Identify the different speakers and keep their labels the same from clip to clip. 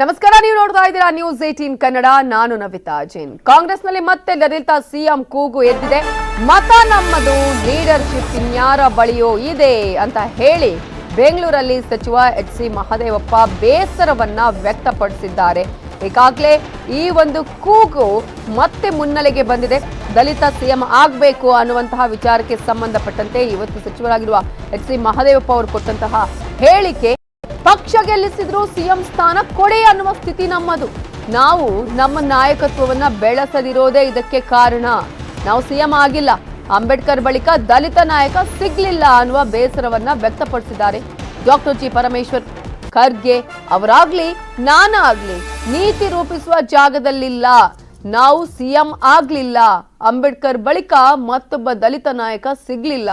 Speaker 1: ನಮಸ್ಕಾರ, ನೀವು ನೋಡ್ತಾ ಇದ್ದೀರಾ ನ್ಯೂಸ್ 18 ಕನ್ನಡ. ನಾನು ನವಿತಾ ಜೈನ್. ಕಾಂಗ್ರೆಸ್ನಲ್ಲಿ ಮತ್ತೆ ಲಲಿತಾ ಸಿಎಂ ಕೂಗು ಎದ್ದಿದೆ. ಮತ ನಮ್ಮದು, ಲೀಡರ್ಶಿಪ್ ಇನ್ಯಾರ ಬಳಿಯೋ ಇದೆ ಅಂತ ಹೇಳಿ ಬೆಂಗಳೂರಲ್ಲಿ ಸಚಿವ ಎಚ್ ಸಿ ಮಹದೇವಪ್ಪ ಬೇಸರವನ್ನ ವ್ಯಕ್ತಪಡಿಸಿದ್ದಾರೆ. ಈಗಾಗಲೇ ಈ ಒಂದು ಕೂಗು ಮತ್ತೆ ಮುನ್ನೆಲೆಗೆ ಬಂದಿದೆ. ದಲಿತ ಸಿಎಂ ಆಗಬೇಕು ಅನ್ನುವಂತಹ ವಿಚಾರಕ್ಕೆ ಸಂಬಂಧಪಟ್ಟಂತೆ ಇವತ್ತು ಸಚಿವರಾಗಿರುವ ಎಚ್ ಸಿ ಮಹದೇವಪ್ಪ ಅವರು ಕೊಟ್ಟಂತಹ ಹೇಳಿಕೆ, ಪಕ್ಷ ಗೆಲ್ಲಿಸಿದ್ರು ಸಿಎಂ ಸ್ಥಾನ ಕೊಡೆ ಅನ್ನುವ ಸ್ಥಿತಿ ನಮ್ಮದು. ನಾವು ನಮ್ಮ ನಾಯಕತ್ವವನ್ನ ಬೆಳೆಸದಿರೋದೇ ಇದಕ್ಕೆ ಕಾರಣ. ನಾವು ಸಿಎಂ ಆಗಿಲ್ಲ, ಅಂಬೇಡ್ಕರ್ ಬಳಿಕ ದಲಿತ ನಾಯಕ ಸಿಗ್ಲಿಲ್ಲ ಅನ್ನುವ ಬೇಸರವನ್ನ ವ್ಯಕ್ತಪಡಿಸಿದ್ದಾರೆ. ಡಾಕ್ಟರ್ ಜಿ ಪರಮೇಶ್ವರ್, ಖರ್ಗೆ ಅವರಾಗ್ಲಿ ನಾನಾಗ್ಲಿ ನೀತಿ ರೂಪಿಸುವ ಜಾಗದಲ್ಲಿಲ್ಲ. ನಾವು ಸಿಎಂ ಆಗ್ಲಿಲ್ಲ, ಅಂಬೇಡ್ಕರ್ ಬಳಿಕ ಮತ್ತೊಬ್ಬ ದಲಿತ ನಾಯಕ ಸಿಗ್ಲಿಲ್ಲ.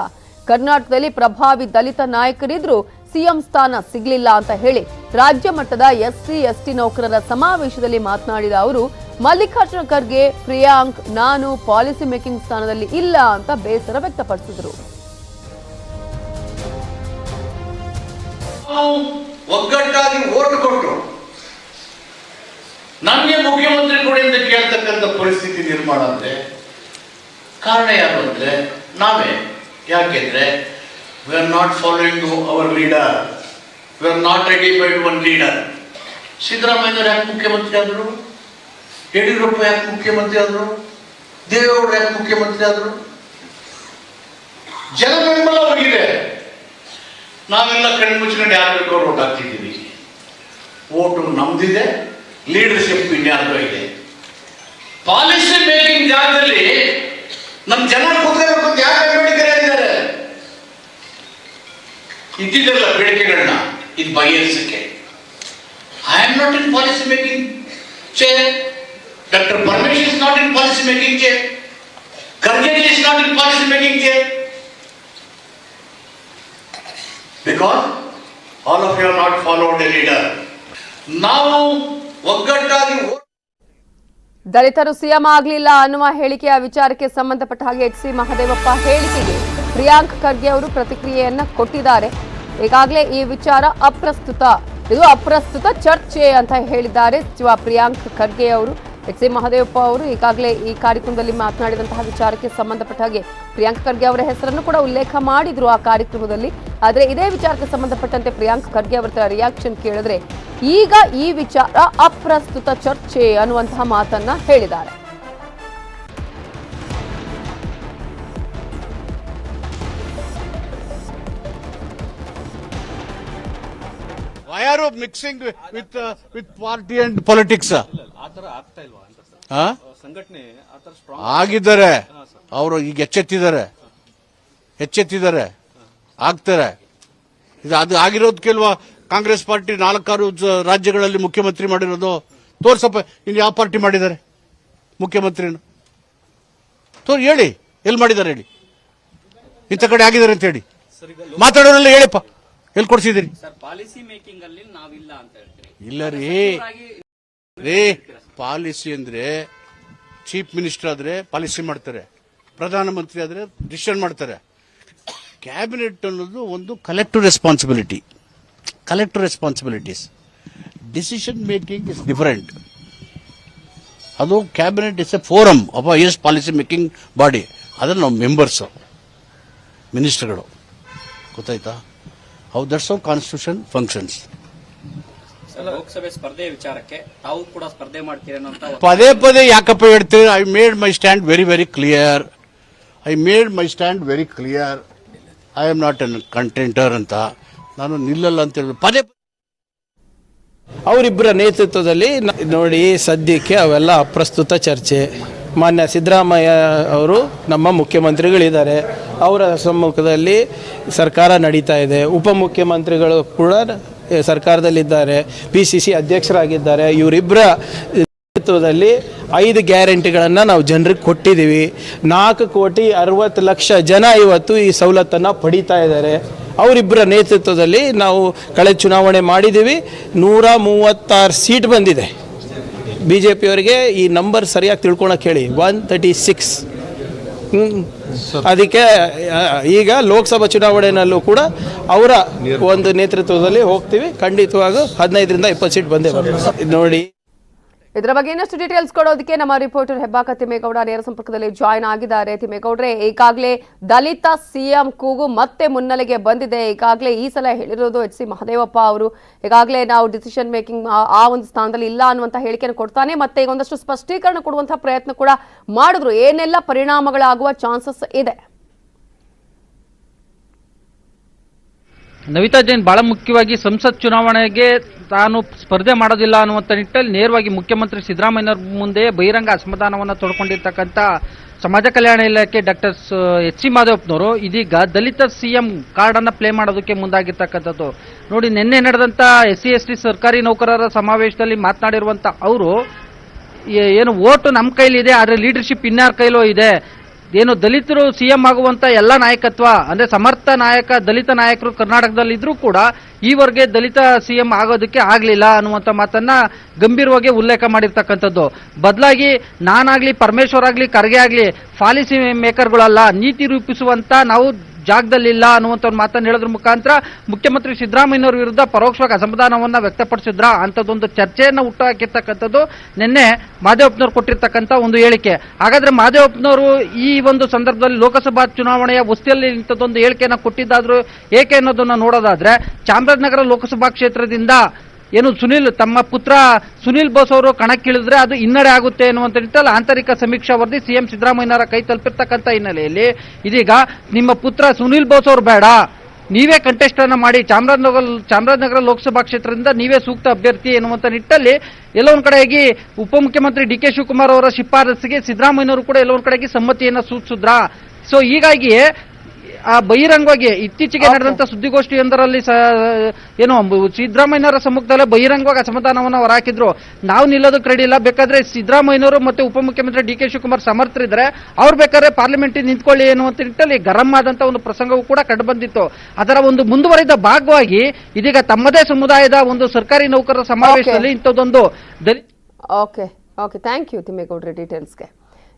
Speaker 1: ಕರ್ನಾಟಕದಲ್ಲಿ ಪ್ರಭಾವಿ ದಲಿತ ನಾಯಕರಿದ್ರು, ಸಿಎಂ ಸ್ಥಾನ ಸಿಗ್ಲಿಲ್ಲ ಅಂತ ಹೇಳಿ ರಾಜ್ಯ ಮಟ್ಟದ ಎಸ್ಸಿ ಎಸ್ಟಿ ನೌಕರರ ಸಮಾವೇಶದಲ್ಲಿ ಮಾತನಾಡಿದ ಅವರು, ಮಲ್ಲಿಕಾರ್ಜುನ ಖರ್ಗೆ, ಪ್ರಿಯಾಂಕ್, ನಾನು ಪಾಲಿಸಿ ಮೇಕಿಂಗ್ ಸ್ಥಾನದಲ್ಲಿ ಇಲ್ಲ ಅಂತ ಬೇಸರ ವ್ಯಕ್ತಪಡಿಸಿದರು.
Speaker 2: ಒಗ್ಗಟ್ಟಾಗಿ ಓಟ್ ಕೊಟ್ಟು ನಮಗೆ ಮುಖ್ಯಮಂತ್ರಿ ಕೊಡಿ ಅಂತ ಕೇಳ್ತಕ್ಕಂಥ ಪರಿಸ್ಥಿತಿ ನಿರ್ಮಾಣ ಅಂದ್ರೆ ಕಾರಣ ಯಾರು ಅಂದ್ರೆ ನಾವೇ. ಯಾಕೆಂದ್ರೆ we are not following our leader, we are not ready by one leader. Siddaramaiah ಯಾಕೆ ಮುಖ್ಯಮಂತ್ರಿ ಆದರು? ಯಡಿಯೂರಪ್ಪ ಯಾಕೆ ಮುಖ್ಯಮಂತ್ರಿ ಆದರು? ದೇವೇಗೌಡರು ಯಾಕೆ ಮುಖ್ಯಮಂತ್ರಿ ಆದರು? ಜನ ಬೆಂಬಲ ಹೋಗಿದೆ. ನಾವೆಲ್ಲ ಕಣ್ಣು ಮುಚ್ಕೊಂಡು ಯಾರು ಬೇಕೋ ಓಟ್ ಹಾಕ್ತಿದ್ದೀವಿ. ಓಟು ನಮ್ದಿದೆ, ಲೀಡರ್ಶಿಪ್ ಇನ್ಯಾರ್ದೋ ಇದೆ. ಪಾಲಿಸಿ ಮೇಕಿಂಗ್ ಜಾಗದಲ್ಲಿ ನಮ್ಮ ಜನ ಕೂತ್ಕೋಬೇಕು ಅಂತ ಯಾಕೆ ಬೇಡಿಕೆ ಹೇಳಿದ್ದಾರೆ? ಇದ್ದಿದ್ದಲ್ಲ ಬೇಡಿಕೆಗಳನ್ನ ಇದು ಬಗೆಹರಿಸಕ್ಕೆ. I am not in policy making chair. Doctor Paramesh is not in policy making chair. Kharge is not in policy making chair. Because all of you are not followed a leader. ನಾವು ಒಗ್ಗಟ್ಟಾಗಿ
Speaker 1: ದಲಿತರು ಸಿಎಂ ಆಗ್ಲಿಲ್ಲ ಅನ್ನುವ ಹೇಳಿಕೆಯ ವಿಚಾರಕ್ಕೆ ಸಂಬಂಧಪಟ್ಟ ಹಾಗೆ ಎಚ್ ಸಿ ಮಹದೇವಪ್ಪ ಹೇಳಿಕೆಗೆ ಪ್ರಿಯಾಂಕ್ ಖರ್ಗೆ ಅವರು ಪ್ರತಿಕ್ರಿಯೆಯನ್ನ ಕೊಟ್ಟಿದ್ದಾರೆ. ಈಗಾಗಲೇ ಈ ವಿಚಾರ ಇದು ಅಪ್ರಸ್ತುತ ಚರ್ಚೆ ಅಂತ ಹೇಳಿದ್ದಾರೆ ಸಚಿವ ಪ್ರಿಯಾಂಕ್ ಖರ್ಗೆ ಅವರು. ಎಚ್ ಸಿ ಮಹದೇವಪ್ಪ ಅವರು ಈಗಾಗಲೇ ಈ ಕಾರ್ಯಕ್ರಮದಲ್ಲಿ ಮಾತನಾಡಿದಂತಹ ವಿಚಾರಕ್ಕೆ ಸಂಬಂಧಪಟ್ಟ ಹಾಗೆ ಪ್ರಿಯಾಂಕ್ ಖರ್ಗೆ ಅವರ ಹೆಸರನ್ನು ಕೂಡ ಉಲ್ಲೇಖ ಮಾಡಿದ್ರು ಆ ಕಾರ್ಯಕ್ರಮದಲ್ಲಿ. ಆದರೆ ಇದೇ ವಿಚಾರಕ್ಕೆ ಸಂಬಂಧಪಟ್ಟಂತೆ ಪ್ರಿಯಾಂಕ್ ಖರ್ಗೆ ಅವರ ರಿಯಾಕ್ಷನ್ ಕೇಳಿದ್ರೆ, ಈಗ ಈ ವಿಚಾರ ಅಪ್ರಸ್ತುತ ಚರ್ಚೆ ಅನ್ನುವಂತಹ ಮಾತನ್ನ ಹೇಳಿದ್ದಾರೆ.
Speaker 3: Why are you mixing with party and politics? ಆಗಿದ್ದಾರೆ ಅವರು, ಈಗ ಎಚ್ಚೆತ್ತಿದ್ದಾರೆ ಆಗ್ತಾರೆ. ಅದು ಆಗಿರೋದು ಕೆಲವು ಕಾಂಗ್ರೆಸ್ ಪಾರ್ಟಿ 4 ರಾಜ್ಯಗಳಲ್ಲಿ ಮುಖ್ಯಮಂತ್ರಿ ಮಾಡಿರೋದು ತೋರ್ಸಪ್ಪ. ಇನ್ನು ಯಾವ ಪಾರ್ಟಿ ಮಾಡಿದ್ದಾರೆ ಮುಖ್ಯಮಂತ್ರಿನ? ಹೇಳಿ, ಎಲ್ಲಿ ಮಾಡಿದ್ದಾರೆ ಹೇಳಿ. ಇಂಥ ಕಡೆ ಆಗಿದ್ದಾರೆ ಅಂತ ಹೇಳಿ ಮಾತಾಡೋರೆಲ್ಲ ಹೇಳಿಪ್ಪ, ಎಲ್ಲಿ ಕೊಡ್ಸಿದಿರಿ? ಇಲ್ಲ ರೀ, ಪಾಲಿಸಿ ಅಂದ್ರೆ ಚೀಫ್ ಮಿನಿಸ್ಟರ್ ಆದ್ರೆ ಪಾಲಿಸಿ ಮಾಡ್ತಾರೆ, ಪ್ರಧಾನಮಂತ್ರಿ ಆದ್ರೆ ಡಿಸಿಷನ್ ಮಾಡ್ತಾರೆ. ಕ್ಯಾಬಿನೆಟ್ ಅನ್ನೋದು ಒಂದು collective responsibilities. Decision making is different. ಅದು cabinet is a forum of highest policy making body. ಅದ್ರಲ್ಲಿ ನಾವು ಮೆಂಬರ್ಸ್, ಮಿನಿಸ್ಟರ್ಗಳು. ಗೊತ್ತಾಯ್ತಾ? How that's how constitution functions.
Speaker 4: ಲೋಕಸಭೆ ಸ್ಪರ್ಧೆ ವಿಚಾರಕ್ಕೆ ತಾವು ಕೂಡ ಸ್ಪರ್ಧೆ ಮಾಡ್ತೀರಿ ಅಂತ
Speaker 3: ಪದೇ ಯಾಕಪ್ಪ ಹೇಳ್ತೀರಿ? I made my stand very clear. I am not an contender ಅಂತ ನಾನು ನಿಲ್ಲಲ್ಲ ಅಂತ ಹೇಳಿದ್ರು. ಪದೇ
Speaker 5: ಅವರಿಬ್ಬರ ನೇತೃತ್ವದಲ್ಲಿ ನೋಡಿ, ಸದ್ಯಕ್ಕೆ ಅವೆಲ್ಲ ಅಪ್ರಸ್ತುತ ಚರ್ಚೆ. ಮಾನ್ಯ ಸಿದ್ದರಾಮಯ್ಯ ಅವರು ನಮ್ಮ ಮುಖ್ಯಮಂತ್ರಿಗಳಿದ್ದಾರೆ, ಅವರ ಸಮ್ಮುಖದಲ್ಲಿ ಸರ್ಕಾರ ನಡೀತಾ ಇದೆ. ಉಪಮುಖ್ಯಮಂತ್ರಿಗಳು ಕೂಡ ಸರ್ಕಾರದಲ್ಲಿದ್ದಾರೆ, PCC ಅಧ್ಯಕ್ಷರಾಗಿದ್ದಾರೆ. ಇವರಿಬ್ಬರ ನೇತೃತ್ವದಲ್ಲಿ 5 ಗ್ಯಾರಂಟಿಗಳನ್ನು ನಾವು ಜನರಿಗೆ ಕೊಟ್ಟಿದ್ದೀವಿ. 4,60,00,000 ಜನ ಇವತ್ತು ಈ ಸವಲತ್ತನ್ನು ಪಡೀತಾ ಇದ್ದಾರೆ. ಅವರಿಬ್ಬರ ನೇತೃತ್ವದಲ್ಲಿ ನಾವು ಕಳೆದ ಚುನಾವಣೆ ಮಾಡಿದ್ದೀವಿ. 136 ಸೀಟ್ ಬಂದಿದೆ. BJP ಅವರಿಗೆ ಈ ನಂಬರ್ ಸರಿಯಾಗಿ ತಿಳ್ಕೊಳಕ್ಕೆ ಹೇಳಿ, 136. ಅದಕ್ಕೆ ಈಗ ಲೋಕಸಭಾ ಚುನಾವಣೆಯಲ್ಲೂ ಕೂಡ ಅವರ ಒಂದು ನೇತೃತ್ವದಲ್ಲಿ ಹೋಗ್ತೀವಿ. ಖಂಡಿತವಾಗೂ 15ರಿಂದ 20 ಸೀಟ್ ಬಂದೇ ಬರ್ತದೆ ನೋಡಿ.
Speaker 1: ಇದರ ಬಗ್ಗೆ ಇನ್ನಷ್ಟು ಡೀಟೇಲ್ಸ್ ಕೊಡೋದಕ್ಕೆ ನಮ್ಮ ರಿಪೋರ್ಟರ್ ಹೆಬ್ಬಾಕ ತಿಮ್ಮೇಗೌಡ ನೇರ ಸಂಪರ್ಕದಲ್ಲಿ ಜಾಯ್ನ್ ಆಗಿದ್ದಾರೆ. ತಿಮ್ಮೇಗೌಡ್ರೆ, ಈಗಾಗಲೇ ದಲಿತ ಸಿಎಂ ಕೂಗು ಮತ್ತೆ ಮುನ್ನೆಲೆಗೆ ಬಂದಿದೆ. ಈಗಾಗಲೇ ಈ ಸಲ ಹೇಳಿರೋದು HC ಮಹದೇವಪ್ಪ ಅವರು ಈಗಾಗಲೇ ನಾವು ಡಿಸಿಷನ್ ಮೇಕಿಂಗ್ ಆ ಒಂದು ಸ್ಥಾನದಲ್ಲಿ ಇಲ್ಲ ಅನ್ನುವಂಥ ಹೇಳಿಕೆಯನ್ನು ಕೊಡ್ತಾನೆ. ಮತ್ತೆ ಈಗ ಒಂದಷ್ಟು ಸ್ಪಷ್ಟೀಕರಣ ಕೊಡುವಂತಹ ಪ್ರಯತ್ನ ಕೂಡ ಮಾಡಿದ್ರು. ಏನೆಲ್ಲ ಪರಿಣಾಮಗಳಾಗುವ ಚಾನ್ಸಸ್ ಇದೆ?
Speaker 6: ನವಿತಾ ಜೈನ್ ಬಹಳ ಮುಖ್ಯವಾಗಿ ಸಂಸತ್ ಚುನಾವಣೆಗೆ ತಾನು ಸ್ಪರ್ಧೆ ಮಾಡೋದಿಲ್ಲ ಅನ್ನುವಂಥ ನಿಟ್ಟಲ್ಲಿ ನೇರವಾಗಿ ಮುಖ್ಯಮಂತ್ರಿ ಸಿದ್ದರಾಮಯ್ಯನವ್ರ ಮುಂದೆ ಬಹಿರಂಗ ಅಸಮಾಧಾನವನ್ನು ತೊಡ್ಕೊಂಡಿರ್ತಕ್ಕಂಥ ಸಮಾಜ ಕಲ್ಯಾಣ ಇಲಾಖೆ ಡಾಕ್ಟರ್ HC ಮಹದೇವಪ್ಪನವರು ಇದೀಗ ದಲಿತ ಸಿಎಂ ಕಾರ್ಡ್ ಅನ್ನ ಪ್ಲೇ ಮಾಡೋದಕ್ಕೆ ಮುಂದಾಗಿರ್ತಕ್ಕಂಥದ್ದು ನೋಡಿ. ನಿನ್ನೆ ನಡೆದಂತ SC ST ಸರ್ಕಾರಿ ನೌಕರರ ಸಮಾವೇಶದಲ್ಲಿ ಮಾತನಾಡಿರುವಂತ ಅವರು ಏನು ಓಟು ನಮ್ಮ ಕೈಲಿದೆ, ಆದ್ರೆ ಲೀಡರ್ಶಿಪ್ ಇನ್ಯಾರ ಕೈಲೋ ಇದೆ. ಏನು ದಲಿತರು ಸಿಎಂ ಆಗುವಂತ ಎಲ್ಲ ನಾಯಕತ್ವ ಅಂದ್ರೆ ಸಮರ್ಥ ನಾಯಕ ದಲಿತ ನಾಯಕರು ಕರ್ನಾಟಕದಲ್ಲಿ ಇದ್ರೂ ಕೂಡ ಈವರೆಗೆ ದಲಿತ ಸಿಎಂ ಆಗೋದಕ್ಕೆ ಆಗ್ಲಿಲ್ಲ ಅನ್ನುವಂತ ಮಾತನ್ನ ಗಂಭೀರವಾಗಿ ಉಲ್ಲೇಖ ಮಾಡಿರ್ತಕ್ಕಂಥದ್ದು. ಬದಲಾಗಿ ನಾನಾಗ್ಲಿ ಪರಮೇಶ್ವರ್ ಆಗ್ಲಿ ಖರ್ಗೆ ಆಗ್ಲಿ ಪಾಲಿಸಿ ಮೇಕರ್ಗಳಲ್ಲ, ನೀತಿ ರೂಪಿಸುವಂತ ನಾವು ಜಾಗದಲ್ಲಿಲ್ಲ ಅನ್ನುವಂಥ ಒಂದು ಮಾತನ್ನು ಹೇಳೋದ್ರ ಮುಖಾಂತರ ಮುಖ್ಯಮಂತ್ರಿ ಸಿದ್ದರಾಮಯ್ಯನವರ ವಿರುದ್ಧ ಪರೋಕ್ಷವಾಗಿ ಅಸಮಾಧಾನವನ್ನ ವ್ಯಕ್ತಪಡಿಸಿದ್ರ ಅಂತದೊಂದು ಚರ್ಚೆಯನ್ನ ಹುಟ್ಟುಹಾಕಿರ್ತಕ್ಕಂಥದ್ದು ನಿನ್ನೆ ಮಹದೇವಪ್ಪನವರು ಕೊಟ್ಟಿರ್ತಕ್ಕಂಥ ಒಂದು ಹೇಳಿಕೆ. ಹಾಗಾದ್ರೆ ಮಹದೇವಪ್ಪನವರು ಈ ಒಂದು ಸಂದರ್ಭದಲ್ಲಿ ಲೋಕಸಭಾ ಚುನಾವಣೆಯ ಹೊಸ್ತಿಯಲ್ಲಿ ಇಂಥದ್ದೊಂದು ಹೇಳಿಕೆಯನ್ನ ಕೊಟ್ಟಿದ್ದಾದ್ರು ಏಕೆ ಅನ್ನೋದನ್ನ ನೋಡೋದಾದ್ರೆ, ಚಾಮರಾಜನಗರ ಲೋಕಸಭಾ ಕ್ಷೇತ್ರದಿಂದ ಏನು ತಮ್ಮ ಪುತ್ರ ಸುನಿಲ್ ಬೋಸ್ ಅವರು ಕಣಕ್ಕಿಳಿದ್ರೆ ಅದು ಹಿನ್ನಡೆ ಆಗುತ್ತೆ ಅನ್ನುವಂತ ನಿಟ್ಟಲ್ಲಿ ಆಂತರಿಕ ಸಮೀಕ್ಷಾ ವರದಿ ಸಿಎಂ ಸಿದ್ದರಾಮಯ್ಯನವರ ಕೈ ತಲುಪಿರ್ತಕ್ಕಂಥ ಹಿನ್ನೆಲೆಯಲ್ಲಿ ಇದೀಗ ನಿಮ್ಮ ಪುತ್ರ ಸುನಿಲ್ ಬೋಸ್ ಅವರು ಬೇಡ, ನೀವೇ ಕಂಟೆಸ್ಟ್ ಅನ್ನ ಮಾಡಿ ಚಾಮರಾಜನಗರ ಲೋಕಸಭಾ ಕ್ಷೇತ್ರದಿಂದ ನೀವೇ ಸೂಕ್ತ ಅಭ್ಯರ್ಥಿ ಎನ್ನುವಂತ ನಿಟ್ಟಲ್ಲಿ ಎಲ್ಲೋ ಒಂದ್ ಕಡೆಯಾಗಿ ಉಪಮುಖ್ಯಮಂತ್ರಿ DK ಶಿವಕುಮಾರ್ ಅವರ ಶಿಫಾರಸ್ಸಿಗೆ ಸಿದ್ದರಾಮಯ್ಯನವರು ಕೂಡ ಎಲ್ಲೋ ಒಂದ್ ಕಡೆಗೆ ಸಮ್ಮತಿಯನ್ನ ಸೂಚಿಸಿದ್ರ. ಸೊ ಹೀಗಾಗಿ ಆ ಬಹಿರಂಗವಾಗಿ ಇತ್ತೀಚೆಗೆ ನಡೆದಂತ ಸುದ್ದಿಗೋಷ್ಠಿಯೊಂದರಲ್ಲಿ ಏನು ಸಿದ್ದರಾಮಯ್ಯನವರ ಸಮ್ಮುಖದಲ್ಲೇ ಬಹಿರಂಗವಾಗಿ ಅಸಮಾಧಾನವನ್ನು ಹೊರಹಾಕಿದ್ರು. ನಾವು ನಿಲ್ಲೋದಕ್ಕೆ ರೆಡಿ ಇಲ್ಲ, ಬೇಕಾದ್ರೆ ಸಿದ್ದರಾಮಯ್ಯನವರು ಮತ್ತೆ ಉಪಮುಖ್ಯಮಂತ್ರಿ DK ಶಿವಕುಮಾರ್ ಸಮರ್ಥರಿದ್ರೆ ಅವ್ರು ಬೇಕಾದ್ರೆ ಪಾರ್ಲಿಮೆಂಟ್ ನಿಂತ್ಕೊಳ್ಳಿ ಎನ್ನುವಂತ ನಿಟ್ಟಲ್ಲಿ ಗರಂ ಆದಂತ ಒಂದು ಪ್ರಸಂಗವೂ ಕೂಡ ಕಂಡು ಬಂದಿತ್ತು. ಅದರ ಒಂದು ಮುಂದುವರಿದ ಭಾಗವಾಗಿ ಇದೀಗ ತಮ್ಮದೇ ಸಮುದಾಯದ ಒಂದು ಸರ್ಕಾರಿ ನೌಕರರ ಸಮಾವೇಶದಲ್ಲಿ ಇಂಥದ್ದೊಂದು
Speaker 1: ಓಕೆ ಥ್ಯಾಂಕ್ ಯು ತಿಮ್ಮೇಗೌಡ್ರೆ ಡೀಟೇಲ್ಸ್ಗೆ.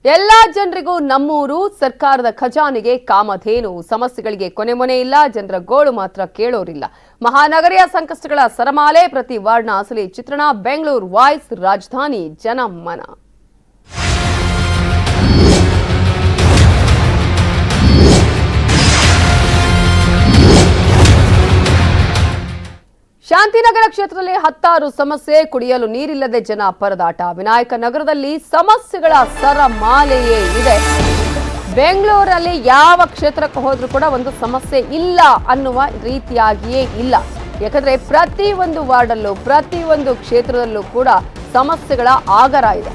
Speaker 1: ಎಲ್ಲಾ ಜನರಿಗೂ ನಮ್ಮೂರು ಸರ್ಕಾರದ ಖಜಾನೆಗೆ ಕಾಮಧೇನು, ಸಮಸ್ಯೆಗಳಿಗೆ ಕೊನೆ ಮೊನೆ ಇಲ್ಲ, ಜನರ ಗೋಳು ಮಾತ್ರ ಕೇಳೋರಿಲ್ಲ. ಮಹಾನಗರಿಯ ಸಂಕಷ್ಟಗಳ ಸರಮಾಲೆ, ಪ್ರತಿ ವಾರ್ಡ್ನ ಅಸಲಿ ಚಿತ್ರಣ. ಬೆಂಗಳೂರು ವಾಯ್ಸ್, ರಾಜಧಾನಿ ಜನಮನ. ಶಾಂತಿನಗರ ಕ್ಷೇತ್ರದಲ್ಲಿ 10 ಸಮಸ್ಯೆ, ಕುಡಿಯಲು ನೀರಿಲ್ಲದೆ ಜನ ಪರದಾಟ. ವಿನಾಯಕ ನಗರದಲ್ಲಿ ಸಮಸ್ಯೆಗಳ ಸರಮಾಲೆಯೇ ಇದೆ. ಬೆಂಗಳೂರಲ್ಲಿ ಯಾವ ಕ್ಷೇತ್ರಕ್ಕೆ ಹೋದ್ರೂ ಕೂಡ ಒಂದು ಸಮಸ್ಯೆ ಇಲ್ಲ ಅನ್ನುವ ರೀತಿಯಾಗಿಯೇ ಇಲ್ಲ. ಯಾಕಂದ್ರೆ ಪ್ರತಿ ಒಂದು ವಾರ್ಡಲ್ಲೂ ಪ್ರತಿ ಒಂದು ಕ್ಷೇತ್ರದಲ್ಲೂ ಕೂಡ ಸಮಸ್ಯೆಗಳ ಆಗರ ಇದೆ.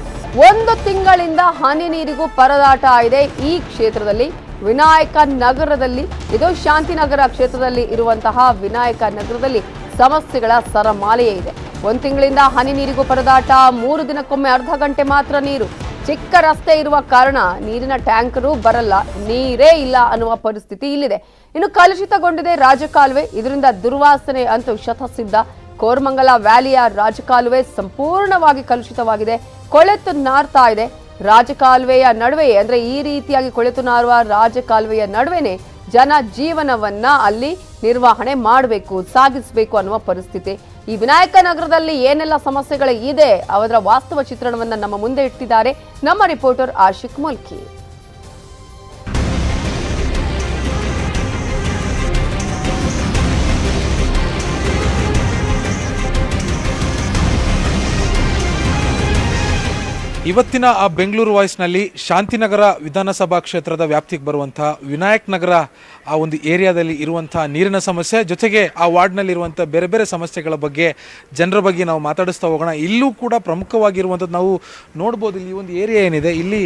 Speaker 1: 1 ತಿಂಗಳಿಂದ ಹನಿ ನೀರಿಗೂ ಪರದಾಟ ಇದೆ ಈ ಕ್ಷೇತ್ರದಲ್ಲಿ. ವಿನಾಯಕ ನಗರದಲ್ಲಿ, ಇದು ಶಾಂತಿನಗರ ಕ್ಷೇತ್ರದಲ್ಲಿ ಇರುವಂತಹ ವಿನಾಯಕ ನಗರದಲ್ಲಿ ಸಮಸ್ಯೆಗಳ ಸರಮಾಲೆಯೇ ಇದೆ. 1 ತಿಂಗಳಿಂದ ಹನಿ ನೀರಿಗೂ ಪರದಾಟ. 3 ದಿನಕ್ಕೊಮ್ಮೆ ಅರ್ಧ ಗಂಟೆ ಮಾತ್ರ ನೀರು. ಚಿಕ್ಕ ರಸ್ತೆ ಇರುವ ಕಾರಣ ನೀರಿನ ಟ್ಯಾಂಕರು ಬರಲ್ಲ, ನೀರೇ ಇಲ್ಲ ಅನ್ನುವ ಪರಿಸ್ಥಿತಿ ಇಲ್ಲಿದೆ. ಇನ್ನು ಕಲುಷಿತಗೊಂಡಿದೆ ರಾಜಕಾಲುವೆ. ಇದರಿಂದ ದುರ್ವಾಸನೆ ಅಂತೂ ಶತಸಿದ್ಧ. ಕೋರಮಂಗಲ ವ್ಯಾಲಿಯ ರಾಜಕಾಲುವೆ ಸಂಪೂರ್ಣವಾಗಿ ಕಲುಷಿತವಾಗಿದೆ, ಕೊಳೆತು ನಾರ್ತಾ ಇದೆ. ರಾಜಕಾಲುವೆಯ ನಡುವೆ ಅಂದ್ರೆ ಈ ರೀತಿಯಾಗಿ ಕೊಳೆತು ನಾರುವ ರಾಜಕಾಲುವೆಯ ನಡುವೆನೆ ಜನ ಜೀವನವನ್ನ ಅಲ್ಲಿ ನಿರ್ವಹಣೆ ಮಾಡಬೇಕು, ಸಾಗಿಸಬೇಕು ಅನ್ನುವ ಪರಿಸ್ಥಿತಿ. ಈ ವಿನಾಯಕ ನಗರದಲ್ಲಿ ಏನೆಲ್ಲ ಸಮಸ್ಯೆಗಳು ಇದೆ ಅದರ ವಾಸ್ತವ ಚಿತ್ರಣವನ್ನ ನಮ್ಮ ಮುಂದೆ ಇಟ್ಟಿದ್ದಾರೆ ನಮ್ಮ ರಿಪೋರ್ಟರ್ ಆಶಿಕ್ ಮುಲ್ಕಿ.
Speaker 7: ಇವತ್ತಿನ ಆ ಬೆಂಗಳೂರು ವಾಯ್ಸ್ನಲ್ಲಿ ಶಾಂತಿನಗರ ವಿಧಾನಸಭಾ ಕ್ಷೇತ್ರದ ವ್ಯಾಪ್ತಿಗೆ ಬರುವಂತಹ ವಿನಾಯಕ್ ನಗರ ಆ ಒಂದು ಏರಿಯಾದಲ್ಲಿ ಇರುವಂತಹ ನೀರಿನ ಸಮಸ್ಯೆ ಜೊತೆಗೆ ಆ ವಾರ್ಡ್ನಲ್ಲಿ ಇರುವಂಥ ಬೇರೆ ಬೇರೆ ಸಮಸ್ಯೆಗಳ ಬಗ್ಗೆ ಜನರ ಬಗ್ಗೆ ನಾವು ಮಾತಾಡಿಸ್ತಾ ಹೋಗೋಣ. ಇಲ್ಲೂ ಕೂಡ ಪ್ರಮುಖವಾಗಿರುವಂಥದ್ದು ನಾವು ನೋಡ್ಬೋದು. ಇಲ್ಲಿ ಒಂದು ಏರಿಯಾ ಏನಿದೆ, ಇಲ್ಲಿ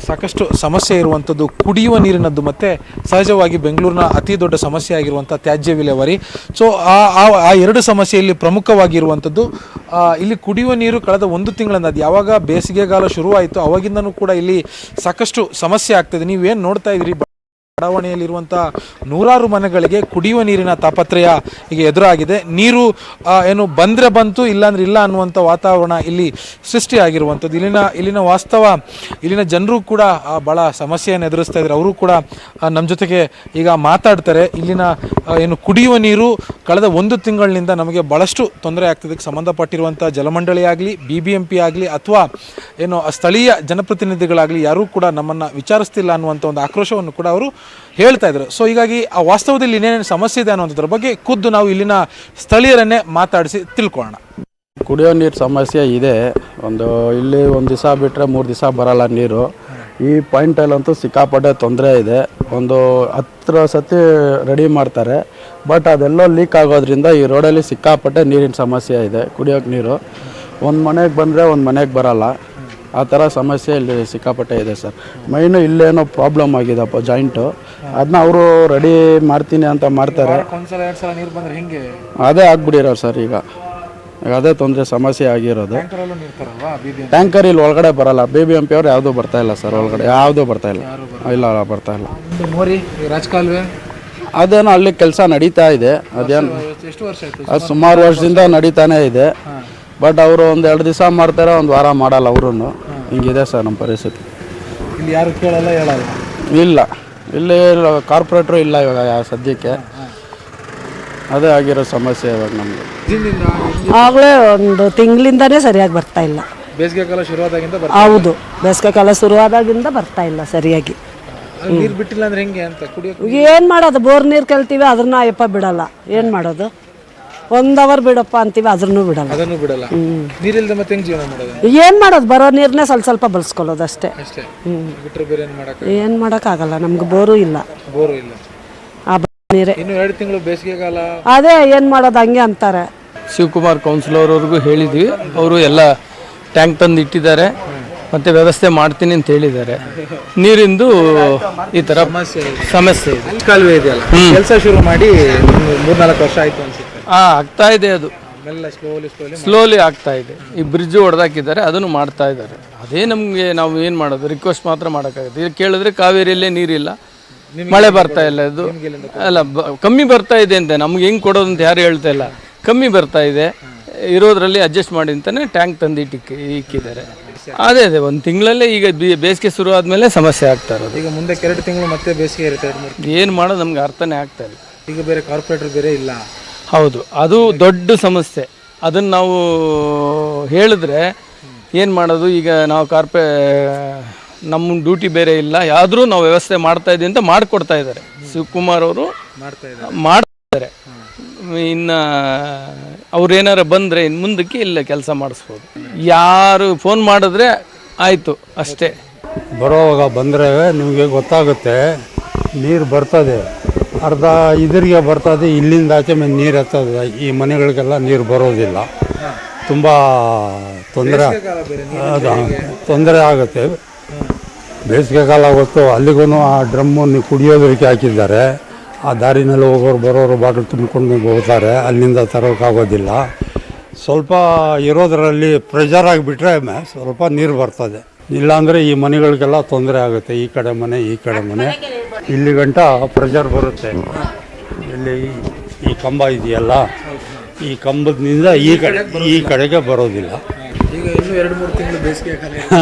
Speaker 7: ಸಾಕಷ್ಟು ಸಮಸ್ಯೆ ಇರುವಂಥದ್ದು ಕುಡಿಯುವ ನೀರಿನದ್ದು ಮತ್ತು ಸಹಜವಾಗಿ ಬೆಂಗಳೂರಿನ ಅತಿ ದೊಡ್ಡ ಸಮಸ್ಯೆ ಆಗಿರುವಂಥ ತ್ಯಾಜ್ಯ ವಿಲೇವಾರಿ. ಸೊ ಆ 2 ಸಮಸ್ಯೆಯಲ್ಲಿ ಪ್ರಮುಖವಾಗಿರುವಂಥದ್ದು ಇಲ್ಲಿ ಕುಡಿಯುವ ನೀರು ಕಳೆದ 1 ತಿಂಗಳಿಂದ, ಅದು ಯಾವಾಗ ಬೇಸಿಗೆಗಾಲ ಶುರುವಾಯಿತು ಅವಾಗಿಂದನೂ ಕೂಡ ಇಲ್ಲಿ ಸಾಕಷ್ಟು ಸಮಸ್ಯೆ ಆಗ್ತದೆ. ನೀವೇನು ನೋಡ್ತಾ ಇದ್ದೀರಿ ಬಡಾವಣೆಯಲ್ಲಿರುವಂತಹ ನೂರಾರು ಮನೆಗಳಿಗೆ ಕುಡಿಯುವ ನೀರಿನ ತಾಪತ್ರಯ ಈಗ ಎದುರಾಗಿದೆ. ನೀರು ಏನು ಬಂದ್ರೆ ಬಂತು, ಇಲ್ಲಾಂದ್ರೆ ಇಲ್ಲ ಅನ್ನುವಂಥ ವಾತಾವರಣ ಇಲ್ಲಿ ಸೃಷ್ಟಿಯಾಗಿರುವಂಥದ್ದು. ಇಲ್ಲಿನ ವಾಸ್ತವ, ಇಲ್ಲಿನ ಜನರು ಕೂಡ ಬಹಳ ಸಮಸ್ಯೆಯನ್ನು ಎದುರಿಸ್ತಾ ಇದ್ದಾರೆ. ಅವರು ಕೂಡ ನಮ್ಮ ಜೊತೆಗೆ ಈಗ ಮಾತಾಡ್ತಾರೆ. ಇಲ್ಲಿನ ಏನು ಕುಡಿಯುವ ನೀರು ಕಳೆದ 1 ತಿಂಗಳಿನಿಂದ ನಮಗೆ ಬಹಳಷ್ಟು ತೊಂದರೆ ಆಗ್ತದಕ್ಕೆ ಸಂಬಂಧಪಟ್ಟಿರುವಂಥ ಜಲಮಂಡಳಿ ಆಗಲಿ, BBMP ಆಗಲಿ, ಅಥವಾ ಏನು ಸ್ಥಳೀಯ ಜನಪ್ರತಿನಿಧಿಗಳಾಗಲಿ ಯಾರೂ ಕೂಡ ನಮ್ಮನ್ನು ವಿಚಾರಿಸ್ತಿಲ್ಲ ಅನ್ನುವಂಥ ಒಂದು ಆಕ್ರೋಶವನ್ನು ಕೂಡ ಅವರು ಹೇಳ್ತಾ ಇದ್ರು. ಸೊ ಹೀಗಾಗಿ ಆ ವಾಸ್ತವದಲ್ಲಿ ಇನ್ನೇನೇನು ಸಮಸ್ಯೆ ಇದೆ ಅನ್ನೋದ್ರ ಬಗ್ಗೆ ಖುದ್ದು ನಾವು ಇಲ್ಲಿನ ಸ್ಥಳೀಯರನ್ನೇ ಮಾತಾಡಿಸಿ ತಿಳ್ಕೊಳ್ಳೋಣ.
Speaker 5: ಕುಡಿಯೋ ನೀರು ಸಮಸ್ಯೆ ಇದೆ. ಇಲ್ಲಿ 1 ದಿವಸ ಬಿಟ್ಟರೆ 3 ದಿವಸ ಬರಲ್ಲ ನೀರು. ಈ ಪಾಯಿಂಟಲ್ಲಂತೂ ಸಿಕ್ಕಾಪಟ್ಟೆ ತೊಂದರೆ ಇದೆ. 10 ಸತಿ ರೆಡಿ ಮಾಡ್ತಾರೆ, ಬಟ್ ಅದೆಲ್ಲೋ ಲೀಕ್ ಆಗೋದ್ರಿಂದ ಈ ರೋಡಲ್ಲಿ ಸಿಕ್ಕಾಪಟ್ಟೆ ನೀರಿನ ಸಮಸ್ಯೆ ಇದೆ. ಕುಡಿಯೋಕ್ಕೆ ನೀರು ಒಂದು ಮನೆಗೆ ಬಂದರೆ ಒಂದು ಮನೆಗೆ ಬರಲ್ಲ, ಆ ಥರ ಸಮಸ್ಯೆ ಇಲ್ಲಿ ಸಿಕ್ಕಾಪಟ್ಟೆ ಇದೆ ಸರ್. ಮೈನು ಇಲ್ಲೇನೋ ಪ್ರಾಬ್ಲಮ್ ಆಗಿದೆಪ್ಪ ಜಾಯಿಂಟು, ಅದನ್ನ ಅವರು ರೆಡಿ ಮಾಡ್ತೀನಿ ಅಂತ ಮಾಡ್ತಾರೆ. ಅದೇ ಆಗ್ಬಿಟ್ಟಿರೋರು ಸರ್. ಈಗ ಅದೇ ತೊಂದರೆ ಸಮಸ್ಯೆ ಆಗಿರೋದು. ಟ್ಯಾಂಕರ್ ಇಲ್ಲಿ ಒಳಗಡೆ ಬರಲ್ಲ. BBMP ಅವ್ರು ಯಾವುದೂ ಬರ್ತಾ ಇಲ್ಲ ಸರ್, ಒಳಗಡೆ ಯಾವುದೂ ಬರ್ತಾ ಇಲ್ಲ. ಇಲ್ಲ ಬರ್ತಾ ಇಲ್ಲ. ಅದೇನೋ ಅಲ್ಲಿ ಕೆಲಸ ನಡೀತಾ ಇದೆ. ಅದೇನು ಅದು ಸುಮಾರು ವರ್ಷದಿಂದ ನಡೀತಾನೆ ಇದೆ. ಬಟ್ ಅವರು 1-2 ದಿವಸ ಮಾಡ್ತಾರೆ, 1 ವಾರ ಮಾಡಲ್ಲ. ಅವರು ಹಿಂಗಿದೆ ಸರ್ ನಮ್ಮ ಪರಿಸ್ಥಿತಿ.
Speaker 7: ಇಲ್ಲಿ ಯಾರು ಕೇಳಲ್ಲ, ಹೇಳಲ್ಲ.
Speaker 5: ಇಲ್ಲ, ಇಲ್ಲಿ ಕಾರ್ಪೊರೇಟ್ರು ಇಲ್ಲ ಇವಾಗ ಸದ್ಯಕ್ಕೆ. ಅದೇ ಆಗಿರೋ ಸಮಸ್ಯೆ ಇವಾಗ ನಮಗೆ.
Speaker 8: ಆಗಲೇ 1 ತಿಂಗಳಿಂದನೇ ಸರಿಯಾಗಿ ಬರ್ತಾ ಇಲ್ಲ.
Speaker 7: ಬೇಸಿಗೆ ಕಾಲ ಶುರುವಾದಾಗಿಂದ
Speaker 8: ಹೌದು, ಬೇಸಿಗೆ ಕಾಲ ಶುರುವಾದಾಗಿಂದ ಬರ್ತಾ ಇಲ್ಲ ಸರಿಯಾಗಿ.
Speaker 7: ನೀರು ಬಿಟ್ಟಿಲ್ಲ ಅಂದ್ರೆ ಹೆಂಗೆ ಅಂತ ಕುಡಿಯೋಕೆ
Speaker 8: ಏನು ಮಾಡೋದು? ಬೋರ್ ನೀರು ಕೇಳ್ತೀವಿ, ಅದನ್ನ ಅಯ್ಯಪ್ಪ ಬಿಡಲ್ಲ. ಏನು ಮಾಡೋದು? 1 ಅವರ್ ಬಿಡಪ್ಪ ಅಂತೀವಿ, ಅದನ್ನು ಬಿಡಲ್ಲ.
Speaker 7: ಅದನ್ನು ಬಿಡಲ್ಲ. ನೀರಿಲ್ದ ಮತ್ತೆ ಹೆಂಗೆ ಜೀವನ ಮಾಡೋದು?
Speaker 8: ಏನು ಮಾಡೋದು? ಬರೋ ನೀರನ್ನೇ ಸ್ವಲ್ಪ ಬಳಸ್ಕೊಳ್ಳೋದು ಅಷ್ಟೇ.
Speaker 7: ಬಿಟ್ಟರೆ ಬೇರೆ ಏನು ಮಾಡಕ್ಕೆ?
Speaker 8: ಏನು ಮಾಡೋಕ್ಕಾಗಲ್ಲ, ನಮ್ಗೆ ಬೋರು ಇಲ್ಲ.
Speaker 7: ಬೋರು ಇಲ್ಲ.
Speaker 8: ಆ ನೀರೇ.
Speaker 7: ಇನ್ನು 2 ತಿಂಗಳು ಬೇಸಿಗೆ ಕಾಲ.
Speaker 8: ಅದೇ ಏನು ಮಾಡೋದು, ಹಂಗೆ ಅಂತಾರೆ.
Speaker 5: ಶಿವಕುಮಾರ್ ಕೌನ್ಸಿಲರ್ ಅವ್ರಿಗೂ ಹೇಳಿದ್ವಿ. ಅವರು ಎಲ್ಲ ಟ್ಯಾಂಕ್ ತಂದು ಇಟ್ಟಿದ್ದಾರೆ, ಮತ್ತು ವ್ಯವಸ್ಥೆ ಮಾಡ್ತೀನಿ ಅಂತ ಹೇಳಿದ್ದಾರೆ. ನೀರಿಂದು ಈ ಥರ ಸಮಸ್ಯೆ ಇದೆ.
Speaker 7: ಕಾಲುವೆ ಇದೆಯಲ್ಲ, ಕೆಲಸ ಶುರು ಮಾಡಿ 3-4 ವರ್ಷ ಆಯಿತು ಅನ್ಸುತ್ತೆ.
Speaker 5: ಆಗ್ತಾ ಇದೆ. ಅದು ಸ್ಲೋಲಿ ಆಗ್ತಾ ಇದೆ. ಈ ಬ್ರಿಡ್ಜ್ ಹೊಡೆದಾಕಿದ್ದಾರೆ, ಅದನ್ನು ಮಾಡ್ತಾ ಇದ್ದಾರೆ. ಅದೇ ನಮಗೆ ನಾವು ಏನು ಮಾಡೋದು? ರಿಕ್ವೆಸ್ಟ್ ಮಾತ್ರ ಮಾಡೋಕ್ಕಾಗುತ್ತೆ. ಇದು ಕೇಳಿದ್ರೆ ಕಾವೇರಿಯಲ್ಲೇ ನೀರಿಲ್ಲ, ಮಳೆ ಬರ್ತಾ ಇಲ್ಲ. ಇದು ಅಲ್ಲ, ಕಮ್ಮಿ ಬರ್ತಾ ಇದೆ ಅಂತ ನಮ್ಗೆ ಹೆಂಗೆ ಕೊಡೋದು ಅಂತ ಯಾರು ಹೇಳ್ತಾ ಇಲ್ಲ. ಕಮ್ಮಿ ಬರ್ತಾ ಇದೆ, ಇರೋದ್ರಲ್ಲಿ ಅಡ್ಜಸ್ಟ್ ಮಾಡಿ ಅಂತಾನೆ ಟ್ಯಾಂಕ್ ತಂದು ಇಕ್ಕಿದ್ದಾರೆ. ಅದೇ 1 ತಿಂಗಳಲ್ಲೇ ಈಗ ಬೇಸಿಗೆ ಶುರು ಆದಮೇಲೆ ಸಮಸ್ಯೆ ಆಗ್ತಾ ಇರೋದು.
Speaker 7: ಈಗ ಮುಂದೆ 2 ತಿಂಗಳು ಮತ್ತೆ ಬೇಸಿಗೆ ಇರುತ್ತೆ.
Speaker 5: ಏನು ಮಾಡೋದು ನಮ್ಗೆ ಅರ್ಥನೇ ಆಗ್ತಾ ಇಲ್ಲ.
Speaker 7: ಈಗ ಬೇರೆ ಕಾರ್ಪೊರೇಟರ್ ಬೇರೆ ಇಲ್ಲ.
Speaker 5: ಹೌದು, ಅದು ದೊಡ್ಡ ಸಮಸ್ಯೆ. ಅದನ್ನು ನಾವು ಹೇಳಿದ್ರೆ ಏನು ಮಾಡೋದು? ಈಗ ನಾವು ನಮ್ಮ ಡ್ಯೂಟಿ ಬೇರೆ ಇಲ್ಲ, ಯಾವ್ದ್ರೂ ನಾವು ವ್ಯವಸ್ಥೆ ಮಾಡ್ತಾ ಇದ್ದೀವಿ ಅಂತ ಮಾಡಿಕೊಡ್ತಾ ಇದ್ದಾರೆ. ಶಿವಕುಮಾರ್ ಅವರು ಮಾಡ್ತಾರೆ. ಇನ್ನು ಅವ್ರೇನಾರು ಬಂದರೆ ಇನ್ನು ಮುಂದಕ್ಕೆ ಇಲ್ಲ ಕೆಲಸ ಮಾಡಿಸ್ಬೋದು. ಯಾರು ಫೋನ್ ಮಾಡಿದ್ರೆ ಆಯಿತು ಅಷ್ಟೇ.
Speaker 9: ಬರೋವಾಗ ಬಂದರೆ ನಿಮಗೆ ಗೊತ್ತಾಗುತ್ತೆ. ನೀರು ಬರ್ತದೆ, ಅರ್ಧ ಇದ್ರಿಗೆ ಬರ್ತದೆ, ಇಲ್ಲಿಂದ ಆಚೆ ಮೇಲೆ ನೀರು ಹತ್ತದ. ಈ ಮನೆಗಳಿಗೆಲ್ಲ ನೀರು ಬರೋದಿಲ್ಲ. ತುಂಬ ತೊಂದರೆ ಆಗುತ್ತೆ. ಬೇಸಿಗೆ ಕಾಲ ಹೊತ್ತು ಅಲ್ಲಿಗೂ ಆ ಡ್ರಮ್ಮು ಕುಡಿಯೋದಕ್ಕೆ ಹಾಕಿದ್ದಾರೆ. ಆ ದಾರಿನಲ್ಲಿ ಹೋಗೋರು ಬರೋರು ಬಾಟಲ್ ತುಂಬಿಕೊಂಡು ಹೋಗ್ತಾರೆ, ಅಲ್ಲಿಂದ ತರೋಕ್ಕಾಗೋದಿಲ್ಲ. ಸ್ವಲ್ಪ ಇರೋದರಲ್ಲಿ ಪ್ರೆಷರ್ ಆಗಿಬಿಟ್ರೆ ಸ್ವಲ್ಪ ನೀರು ಬರ್ತದೆ. ಇಲ್ಲಾಂದರೆ ಈ ಮನೆಗಳಿಗೆಲ್ಲ ತೊಂದರೆ ಆಗುತ್ತೆ. ಈ ಕಡೆ ಮನೆ, ಈ ಕಡೆ ಮನೆ, ಇಲ್ಲಿ ಗಂಟ ಪ್ರೆಷರ್ ಬರುತ್ತೆ. ಇಲ್ಲಿ ಈ ಕಂಬ ಇದೆಯಲ್ಲ, ಈ ಕಂಬದಿಂದ ಈ ಕಡೆಗೆ ಬರೋದಿಲ್ಲ.
Speaker 7: ಈಗ ಇನ್ನೂ 2-3 ತಿಂಗಳು ಬೇಸಿಗೆ ಕಾಲ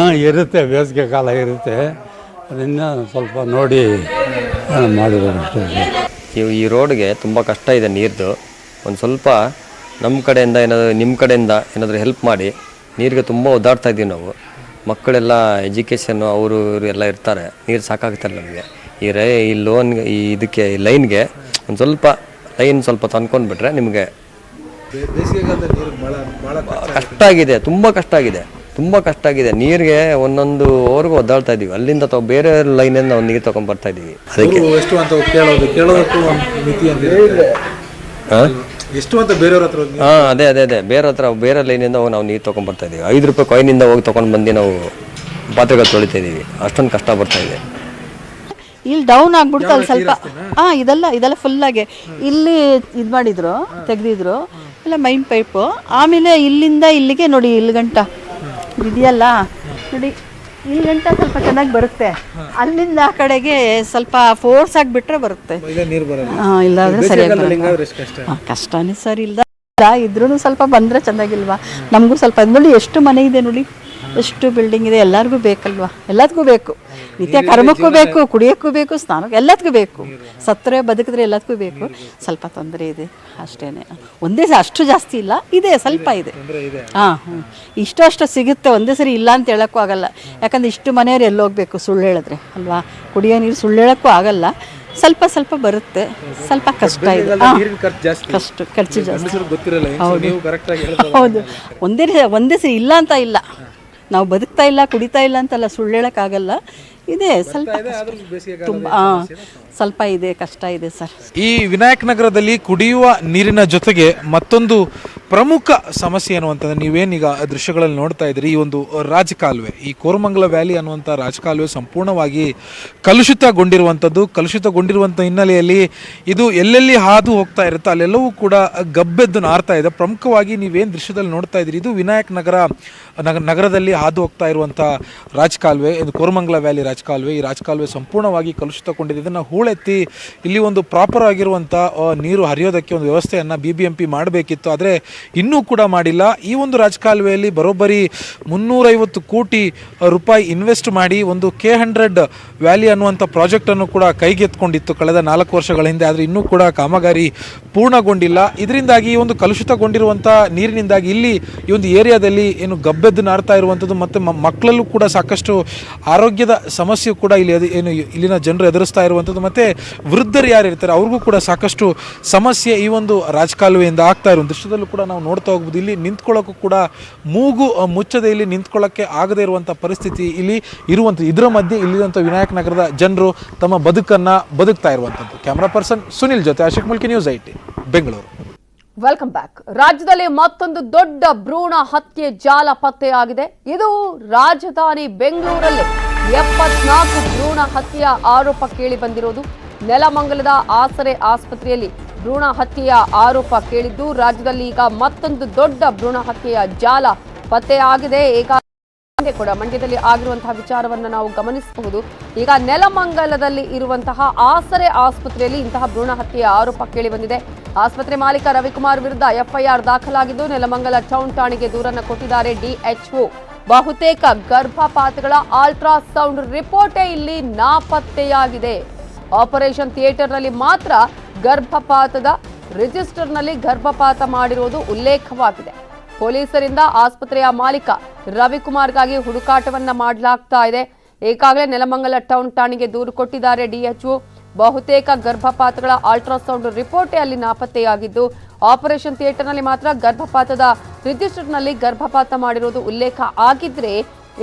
Speaker 9: ಇರುತ್ತೆ, ಬೇಸಿಗೆ ಕಾಲ ಇರುತ್ತೆ. ಅದನ್ನು ಸ್ವಲ್ಪ ನೋಡಿ ಮಾಡಿದ್ರು ಅಷ್ಟೇ.
Speaker 10: ಈ ರೋಡ್ಗೆ ತುಂಬ ಕಷ್ಟ ಇದೆ ನೀರ್ದು. ಒಂದು ಸ್ವಲ್ಪ ನಮ್ಮ ಕಡೆಯಿಂದ ಏನಾದರೂ, ನಿಮ್ಮ ಕಡೆಯಿಂದ ಏನಾದರೂ ಹೆಲ್ಪ್ ಮಾಡಿ. ನೀರಿಗೆ ತುಂಬ ಒದ್ದಾಡ್ತಾ ಇದ್ದೀವಿ ನಾವು. ಮಕ್ಕಳೆಲ್ಲ ಎಜುಕೇಷನ್ನು ಅವರು ಇವರು ಎಲ್ಲ ಇರ್ತಾರೆ. ನೀರು ಸಾಕಾಗ್ತಾರೆ ನಮಗೆ. ಈ ಲೋನ್ಗೆ, ಇದಕ್ಕೆ ಲೈನ್ಗೆ ಒಂದು ಸ್ವಲ್ಪ ತಂದ್ಕೊಂಡ್ಬಿಟ್ರೆ ನಿಮಗೆ ಕಷ್ಟ ಆಗಿದೆ. ತುಂಬ ಕಷ್ಟ ಆಗಿದೆ. ನೀರಿಗೆ ಒಂದೊಂದು ಓವರ್ಗೂ ಒದ್ದಾಡ್ತಾ ಇದ್ದೀವಿ. ಅಲ್ಲಿಂದ ಬೇರೆ ಲೈನಿಂದ ನಾವು ನೀರು ತೊಗೊಂಡ್ಬರ್ತಾ ಇದ್ದೀವಿ. ಅದಕ್ಕೆ
Speaker 7: ಎಷ್ಟು ಅಂತ ಕೇಳೋದಕ್ಕೂ ಒಂದು ಮಿತಿ ಅಂತ ಎಷ್ಟು ಅಂತ ಬೇರೆಯವ್ರ ಹತ್ರ.
Speaker 10: ಅದೇ ಬೇರೆ ಹತ್ರ, ಬೇರೆ ಲೈನಿಂದ ಹೋಗಿ ನಾವು ನೀರು ತೊಗೊಂಡ್ಬರ್ತಾ ಇದ್ದೀವಿ. 5 ರೂಪಾಯಿ ಕಾಯಿನಿಂದ ಹೋಗಿ ತೊಗೊಂಡು ಬಂದು ನಾವು ಪಾತ್ರೆಗಳು ತೊಳಿತಾ ಇದ್ದೀವಿ. ಅಷ್ಟೊಂದು ಕಷ್ಟ ಬರ್ತಾ ಇದೆ.
Speaker 11: ಇಲ್ಲಿ ಡೌನ್ ಆಗ್ಬಿಡ್ತು. ಅಲ್ಲಿ ಸ್ವಲ್ಪ ಇದೆಲ್ಲ ಫುಲ್ಲಾಗೆ ಇಲ್ಲಿ ಇದು ಮಾಡಿದ್ರು, ತೆಗೆದಿದ್ರು ಎಲ್ಲ ಮೈನ್ ಪೈಪು. ಆಮೇಲೆ ಇಲ್ಲಿಂದ ಇಲ್ಲಿಗೆ ನೋಡಿ, ಇಲ್ಲಿ ಗಂಟ ಇದೆಯಲ್ಲ ನೋಡಿ, ಇಲ್ಲಿ ಗಂಟ ಸ್ವಲ್ಪ ಚೆನ್ನಾಗಿ ಬರುತ್ತೆ, ಅಲ್ಲಿಂದ ಆ ಕಡೆಗೆ ಸ್ವಲ್ಪ ಫೋರ್ಸ್ ಆಗಿಬಿಟ್ರೆ ಬರುತ್ತೆ.
Speaker 7: ನೀರು ಬರಲ್ಲ.
Speaker 11: ಇಲ್ಲಾಂದ್ರೆ ಸರಿಯಾಗಿ ಕಷ್ಟನೇ ಸರ್. ಇದ್ರೂ ಸ್ವಲ್ಪ ಬಂದರೆ ಚೆನ್ನಾಗಿಲ್ವಾ? ನಮಗೂ ಸ್ವಲ್ಪ ನೋಡಿ, ಎಷ್ಟು ಮನೆ ಇದೆ ನೋಡಿ, ಎಷ್ಟು ಬಿಲ್ಡಿಂಗ್ ಇದೆ, ಎಲ್ಲರಿಗೂ ಬೇಕಲ್ವಾ? ಎಲ್ಲದಕ್ಕೂ ಬೇಕು, ನಿತ್ಯ ಕರ್ಮಕ್ಕೂ ಬೇಕು, ಕುಡಿಯೋಕ್ಕೂ ಬೇಕು, ಸ್ನಾನಕ್ಕೂ ಎಲ್ಲದಕ್ಕೂ ಬೇಕು. ಸತ್ತರೆ ಬದುಕಿದ್ರೆ ಎಲ್ಲದಕ್ಕೂ ಬೇಕು. ಸ್ವಲ್ಪ ತೊಂದರೆ ಇದೆ ಅಷ್ಟೇ. ಒಂದೇ ಅಷ್ಟು ಜಾಸ್ತಿ ಇಲ್ಲ, ಇದೆ ಸ್ವಲ್ಪ ಇದೆ. ಇಷ್ಟು ಅಷ್ಟು ಸಿಗುತ್ತೆ, ಒಂದೇ ಸರಿ ಇಲ್ಲ ಅಂತ ಹೇಳೋಕ್ಕೂ ಆಗಲ್ಲ. ಯಾಕಂದ್ರೆ ಇಷ್ಟು ಮನೆಯವ್ರು ಎಲ್ಲಿ ಹೋಗ್ಬೇಕು ಸುಳ್ಳು ಹೇಳಿದ್ರೆ ಅಲ್ವಾ? ಕುಡಿಯೋ ನೀರು ಸುಳ್ಳು ಹೇಳೋಕ್ಕೂ ಆಗಲ್ಲ. ಸ್ವಲ್ಪ ಸ್ವಲ್ಪ ಬರುತ್ತೆ, ಸ್ವಲ್ಪ ಕಷ್ಟ ಇದೆ. ಖರ್ಚು ಜಾಸ್ತಿ. ಹೌದು, ಒಂದೇ ಸರಿ ಇಲ್ಲ ಅಂತ ಇಲ್ಲ, ನಾವು ಬದುಕ್ತಾ ಇಲ್ಲ ಕುಡಿತಾ ಇಲ್ಲ ಅಂತಲ್ಲ, ಸುಳ್ಳು ಹೇಳೋಕ್ಕಾಗಲ್ಲ. ಇದೆ ಸ್ವಲ್ಪ ತುಂಬ ಸ್ವಲ್ಪ ಇದೆ, ಕಷ್ಟ ಇದೆ ಸರ್.
Speaker 7: ಈ ವಿನಾಯಕ್ ನಗರದಲ್ಲಿ ಕುಡಿಯುವ ನೀರಿನ ಜೊತೆಗೆ ಮತ್ತೊಂದು ಪ್ರಮುಖ ಸಮಸ್ಯೆ ಏನು ಅಂತಂದ್ರೆ, ನೀವೇನೀಗ ದೃಶ್ಯಗಳಲ್ಲಿ ನೋಡ್ತಾ ಇದ್ದೀರಿ, ಈ ಒಂದು ರಾಜಕಾಲುವೆ, ಈ ಕೋರಮಂಗಲ ವ್ಯಾಲಿ ಅನ್ನುವಂಥ ರಾಜಕಾಲುವೆ ಸಂಪೂರ್ಣವಾಗಿ ಕಲುಷಿತಗೊಂಡಿರುವಂಥ ಹಿನ್ನೆಲೆಯಲ್ಲಿ ಇದು ಎಲ್ಲೆಲ್ಲಿ ಹಾದು ಹೋಗ್ತಾ ಇರುತ್ತೋ ಅಲ್ಲೆಲ್ಲವೂ ಕೂಡ ಗಬ್ಬೆದ್ದು ನಾರ್ತಾ ಇದೆ. ಪ್ರಮುಖವಾಗಿ ನೀವೇನು ದೃಶ್ಯದಲ್ಲಿ ನೋಡ್ತಾ ಇದ್ದೀರಿ, ಇದು ವಿನಾಯಕ್ ನಗರದಲ್ಲಿ ಹಾದು ಹೋಗ್ತಾ ಇರುವಂಥ ರಾಜಕಾಲುವೆ, ಇದು ಕೋರಮಂಗಲ ವ್ಯಾಲಿ ರಾಜಕಾಲುವೆ. ಈ ರಾಜಕಾಲುವೆ ಸಂಪೂರ್ಣವಾಗಿ ಕಲುಷಿತಗೊಂಡಿದೆ. ಇದನ್ನು ಹೂಳೆತ್ತಿ ಇಲ್ಲಿ ಒಂದು ಪ್ರಾಪರ್ ಆಗಿರುವಂಥ ನೀರು ಹರಿಯೋದಕ್ಕೆ ಒಂದು ವ್ಯವಸ್ಥೆಯನ್ನು BBMP ಮಾಡಬೇಕಿತ್ತು, ಆದರೆ ಇನ್ನೂ ಕೂಡ ಮಾಡಿಲ್ಲ. ಈ ಒಂದು ರಾಜಕಾಲುವೆಯಲ್ಲಿ ಬರೋಬ್ಬರಿ 350 ಕೋಟಿ ರೂಪಾಯಿ ಇನ್ವೆಸ್ಟ್ ಮಾಡಿ ಒಂದು K100 ವ್ಯಾಲಿ ಅನ್ನುವಂಥ ಪ್ರಾಜೆಕ್ಟನ್ನು ಕೂಡ ಕೈಗೆತ್ಕೊಂಡಿತ್ತು ಕಳೆದ 4 ವರ್ಷಗಳ ಹಿಂದೆ, ಆದರೆ ಇನ್ನೂ ಕೂಡ ಕಾಮಗಾರಿ ಪೂರ್ಣಗೊಂಡಿಲ್ಲ. ಇದರಿಂದಾಗಿ ಈ ಒಂದು ಕಲುಷಿತಗೊಂಡಿರುವಂಥ ನೀರಿನಿಂದಾಗಿ ಇಲ್ಲಿ ಈ ಒಂದು ಏರಿಯಾದಲ್ಲಿ ಏನು ಗಬ್ಬೆದ್ದು ನಾರ್ತಾ ಇರುವಂಥದ್ದು ಮತ್ತು ಮಕ್ಕಳಲ್ಲೂ ಕೂಡ ಸಾಕಷ್ಟು ಆರೋಗ್ಯದ ಸಮಸ್ಯೆ ಕೂಡ ಇಲ್ಲಿನ ಜನರು ಎದುರಿಸ್ತಾ ಇರುವಂಥದ್ದು, ಮತ್ತು ವೃದ್ಧರು ಯಾರು ಇರ್ತಾರೆ ಅವ್ರಿಗೂ ಕೂಡ ಸಾಕಷ್ಟು ಸಮಸ್ಯೆ ಈ ಒಂದು ರಾಜಕಾಲುವೆಯಿಂದ ಆಗ್ತಾ ಇರೋ ದೃಶ್ಯದಲ್ಲೂ ಕೂಡ ನಾವು ನೋಡ್ತಾ ಹೋಗ್ಬೋದು. ಇಲ್ಲಿ ನಿಂತ್ಕೊಳ್ಳೋಕ್ಕೂ ಕೂಡ ಮೂಗು ಮುಚ್ಚದೆ ಇಲ್ಲಿ ನಿಂತ್ಕೊಳ್ಳೋಕ್ಕೆ ಆಗದೇ ಇರುವಂಥ ಪರಿಸ್ಥಿತಿ ಇಲ್ಲಿ ಇರುವಂಥದ್ದು. ಇದರ ಮಧ್ಯೆ ಇಲ್ಲಿರುವಂಥ ವಿನಾಯಕ್ ನಗರದ ಜನರು ತಮ್ಮ ಬದುಕನ್ನು ಬದುಕ್ತಾ ಇರುವಂಥದ್ದು. ಕ್ಯಾಮ್ರಾ ಪರ್ಸನ್ ಸುನಿಲ್ ಜೊತೆ Ashok Mulki, news 18 Bengaluru.
Speaker 1: Welcome back. ರಾಜ್ಯದಲ್ಲಿ ಮತ್ತೊಂದು ದೊಡ್ಡ ಭ್ರೂಣ ಹತ್ಯೆ ಜಾಲ ಪತ್ತೆಯಾಗಿದೆ. ಇದು ರಾಜಧಾನಿ ಬೆಂಗಳೂರಲ್ಲಿ 74 ಭ್ರೂಣ ಹತ್ಯೆಯ ಆರೋಪ ಕೇಳಿ ಬಂದಿರೋದು. ನೆಲಮಂಗಲದ ಆಸರೆ ಆಸ್ಪತ್ರೆಯಲ್ಲಿ ಭ್ರೂಣ ಹತ್ಯೆಯ ಆರೋಪ ಕೇಳಿದ್ದು, ರಾಜ್ಯದಲ್ಲಿ ಈಗ ಮತ್ತೊಂದು ದೊಡ್ಡ ಭ್ರೂಣ ಹತ್ಯೆಯ ಜಾಲ ಪತ್ತೆಯಾಗಿದೆ. ಕೂಡ ಮಂಡ್ಯದಲ್ಲಿ ಆಗಿರುವಂತಹ ವಿಚಾರವನ್ನ ನಾವು ಗಮನಿಸಬಹುದು. ಈಗ ನೆಲಮಂಗಲದಲ್ಲಿ ಇರುವಂತಹ ಆಸರೆ ಆಸ್ಪತ್ರೆಯಲ್ಲಿ ಇಂತಹ ಭ್ರೂಣ ಹತ್ಯೆಯ ಆರೋಪ ಕೇಳಿ ಬಂದಿದೆ. ಆಸ್ಪತ್ರೆ ಮಾಲೀಕ ರವಿಕುಮಾರ್ ವಿರುದ್ಧ FIR ದಾಖಲಾಗಿದ್ದು, ನೆಲಮಂಗಲ ಟೌನ್ ಠಾಣೆಗೆ ದೂರನ್ನು ಕೊಟ್ಟಿದ್ದಾರೆ DHO. ಬಹುತೇಕ ಗರ್ಭಪಾತಗಳ ಅಲ್ಟ್ರಾಸೌಂಡ್ ರಿಪೋರ್ಟೇ ಇಲ್ಲಿ ನಾಪತ್ತೆಯಾಗಿದೆ. ಆಪರೇಷನ್ ಥಿಯೇಟರ್ನಲ್ಲಿ ಮಾತ್ರ ಗರ್ಭಪಾತದ ರಿಜಿಸ್ಟರ್ನಲ್ಲಿ ಗರ್ಭಪಾತ ಮಾಡಿರುವುದು ಉಲ್ಲೇಖವಾಗಿದೆ. ಪೊಲೀಸರಿಂದ ಆಸ್ಪತ್ರೆಯ ಮಾಲೀಕ ರವಿಕುಮಾರ್ಗಾಗಿ ಹುಡುಕಾಟವನ್ನ ಮಾಡಲಾಗ್ತಾ ಇದೆ. ಈಗಾಗಲೇ ನೆಲಮಂಗಲ ಟೌನ್ ಠಾಣೆಗೆ ದೂರು ಕೊಟ್ಟಿದ್ದಾರೆ DHO. ಬಹುತೇಕ ಗರ್ಭಪಾತಗಳ ಅಲ್ಟ್ರಾಸೌಂಡ್ ರಿಪೋರ್ಟೇ ಅಲ್ಲಿ ನಾಪತ್ತೆಯಾಗಿದ್ದು, ಆಪರೇಷನ್ ಥಿಯೇಟರ್ನಲ್ಲಿ ಮಾತ್ರ ಗರ್ಭಪಾತದ ರಿಜಿಸ್ಟರ್ನಲ್ಲಿ ಗರ್ಭಪಾತ ಮಾಡಿರುವುದು ಉಲ್ಲೇಖ ಆಗಿದ್ರೆ,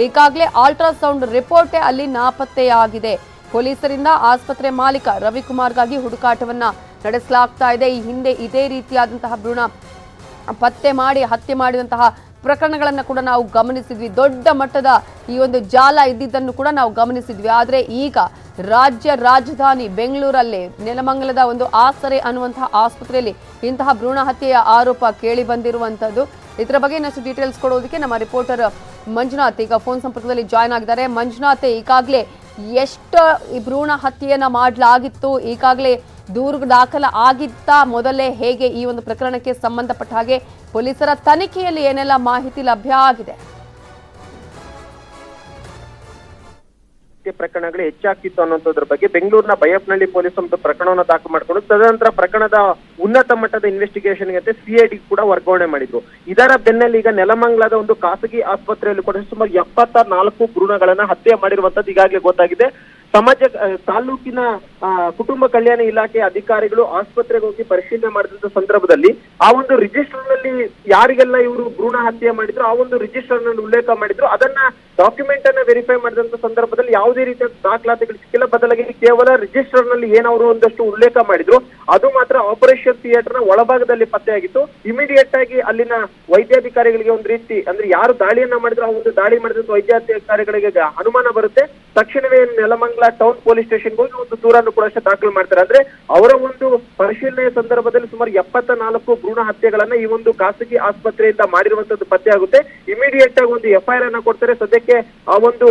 Speaker 1: ಈಗಾಗಲೇ ಅಲ್ಟ್ರಾಸೌಂಡ್ ರಿಪೋರ್ಟೇ ಅಲ್ಲಿ ನಾಪತ್ತೆಯಾಗಿದೆ. ಪೊಲೀಸರಿಂದ ಆಸ್ಪತ್ರೆ ಮಾಲೀಕ ರವಿಕುಮಾರ್ಗಾಗಿ ಹುಡುಕಾಟವನ್ನ ನಡೆಸಲಾಗ್ತಾ ಇದೆ. ಈ ಹಿಂದೆ ಇದೇ ರೀತಿಯಾದಂತಹ ಭ್ರೂಣ ಪತ್ತೆ ಮಾಡಿ ಹತ್ಯೆ ಮಾಡಿದಂತಹ ಪ್ರಕರಣಗಳನ್ನು ಕೂಡ ನಾವು ಗಮನಿಸಿದ್ವಿ. ದೊಡ್ಡ ಮಟ್ಟದ ಈ ಒಂದು ಜಾಲ ಇದ್ದಿದ್ದನ್ನು ಕೂಡ ನಾವು ಗಮನಿಸಿದ್ವಿ. ಆದರೆ ಈಗ ರಾಜಧಾನಿ ಬೆಂಗಳೂರಲ್ಲಿ ನೆಲಮಂಗಲದ ಒಂದು ಆಸರೆ ಅನ್ನುವಂತಹ ಆಸ್ಪತ್ರೆಯಲ್ಲಿ ಇಂತಹ ಭ್ರೂಣ ಹತ್ಯೆಯ ಆರೋಪ ಕೇಳಿ ಬಂದಿರುವಂತದ್ದು. ಇದರ ಬಗ್ಗೆ ಇನ್ನಷ್ಟು ಡೀಟೇಲ್ಸ್ ಕೊಡೋದಕ್ಕೆ ನಮ್ಮ ರಿಪೋರ್ಟರ್ ಮಂಜುನಾಥ್ ಈಗ ಫೋನ್ ಸಂಪರ್ಕದಲ್ಲಿ ಜಾಯ್ನ್ ಆಗಿದ್ದಾರೆ. ಮಂಜುನಾಥ್, ಈಗಾಗಲೇ ಎಷ್ಟು ಈ ಭ್ರೂಣ ಹತ್ಯೆಯನ್ನ ಮಾಡಲಾಗಿತ್ತು, ಈಗಾಗಲೇ ದೂರು ದಾಖಲ ಆಗಿತ್ತಾ ಮೊದಲೇ, ಹೇಗೆ ಈ ಒಂದು ಪ್ರಕರಣಕ್ಕೆ ಸಂಬಂಧಪಟ್ಟ ಹಾಗೆ ಪೊಲೀಸರ ತನಿಖೆಯಲ್ಲಿ ಏನೆಲ್ಲ ಮಾಹಿತಿ ಲಭ್ಯ ಆಗಿದೆ?
Speaker 12: ಪ್ರಕರಣಗಳು ಹೆಚ್ಚಾಗ್ತಿತ್ತು ಅನ್ನೋದ್ರ ಬಗ್ಗೆ ಬೆಂಗಳೂರಿನ ಬೈಯಪ್ಪನಹಳ್ಳಿ ಪೊಲೀಸ್ ಒಂದು ಪ್ರಕರಣವನ್ನು ದಾಖಲು ಮಾಡಿಕೊಂಡು ತದನಂತರ ಪ್ರಕರಣದ ಉನ್ನತ ಮಟ್ಟದ ಇನ್ವೆಸ್ಟಿಗೇಷನ್ಗೆ CID ಕೂಡ ವರ್ಗಾವಣೆ ಮಾಡಿದ್ರು. ಇದರ ಬೆನ್ನಲ್ಲಿ ಈಗ ನೆಲಮಂಗಲದ ಒಂದು ಖಾಸಗಿ ಆಸ್ಪತ್ರೆಯಲ್ಲಿ ಕೂಡ ಸುಮಾರು 74 ಭ್ರೂಣಗಳನ್ನ ಹತ್ಯೆ ಮಾಡಿರುವಂತದ್ದು ಈಗಾಗಲೇ ಗೊತ್ತಾಗಿದೆ. ತಾಲೂಕಿನ ಕುಟುಂಬ ಕಲ್ಯಾಣ ಇಲಾಖೆ ಅಧಿಕಾರಿಗಳು ಆಸ್ಪತ್ರೆಗೆ ಹೋಗಿ ಪರಿಶೀಲನೆ ಮಾಡಿದಂತ ಸಂದರ್ಭದಲ್ಲಿ ಆ ಒಂದು ರಿಜಿಸ್ಟರ್ ನಲ್ಲಿ ಯಾರಿಗೆಲ್ಲ ಇವರು ಭ್ರೂಣ ಹತ್ಯೆ ಮಾಡಿದ್ರು ಆ ಒಂದು ರಿಜಿಸ್ಟರ್ ನಲ್ಲಿ ಉಲ್ಲೇಖ ಮಾಡಿದ್ರು. ಅದನ್ನ ಡಾಕ್ಯುಮೆಂಟ್ ಅನ್ನ ವೆರಿಫೈ ಮಾಡಿದಂತ ಸಂದರ್ಭದಲ್ಲಿ ಯಾವುದೇ ರೀತಿಯ ದಾಖಲಾತಿಗಳು ಸಿಕ್ಕಿಲ್ಲ. ಬದಲಾಗಿ ಕೇವಲ ರಿಜಿಸ್ಟರ್ ನಲ್ಲಿ ಏನವರು ಒಂದಷ್ಟು ಉಲ್ಲೇಖ ಮಾಡಿದ್ರು ಅದು ಮಾತ್ರ ಆಪರೇಷನ್ ಥಿಯೇಟರ್ ನ ಒಳಭಾಗದಲ್ಲಿ ಪತ್ತೆಯಾಗಿತ್ತು. ಇಮಿಡಿಯೇಟ್ ಆಗಿ ಅಲ್ಲಿನ ವೈದ್ಯಾಧಿಕಾರಿಗಳಿಗೆ ಒಂದು ರೀತಿ ಅಂದ್ರೆ ಯಾರು ದಾಳಿಯನ್ನ ಮಾಡಿದ್ರು ಆ ಒಂದು ದಾಳಿ ಮಾಡಿದಂತ ವೈದ್ಯಾಧಿಕಾರಿಗಳಿಗೆ ಅನುಮಾನ ಬರುತ್ತೆ. ತಕ್ಷಣವೇ ನೆಲಮಂಗಲ ಟೌನ್ ಪೊಲೀಸ್ ಸ್ಟೇಷನ್ಗೆ ಹೋಗಿ ಒಂದು ದೂರನ್ನು ಕೂಡ ದಾಖಲು ಮಾಡ್ತಾರೆ. ಅಂದ್ರೆ ಅವರ ಒಂದು ಪರಿಶೀಲನೆಯ ಸಂದರ್ಭದಲ್ಲಿ ಸುಮಾರು 74 ಭ್ರೂಣ ಹತ್ಯೆಗಳನ್ನ ಈ ಒಂದು ಖಾಸಗಿ ಆಸ್ಪತ್ರೆಯಿಂದ ಮಾಡಿರುವಂತದ್ದು ಪತ್ತೆ ಆಗುತ್ತೆ. ಇಮಿಡಿಯೇಟ್ ಆಗಿ ಒಂದು FIR ಅನ್ನ ಕೊಡ್ತಾರೆ. ಸದ್ಯಕ್ಕೆ ಆ ಒಂದು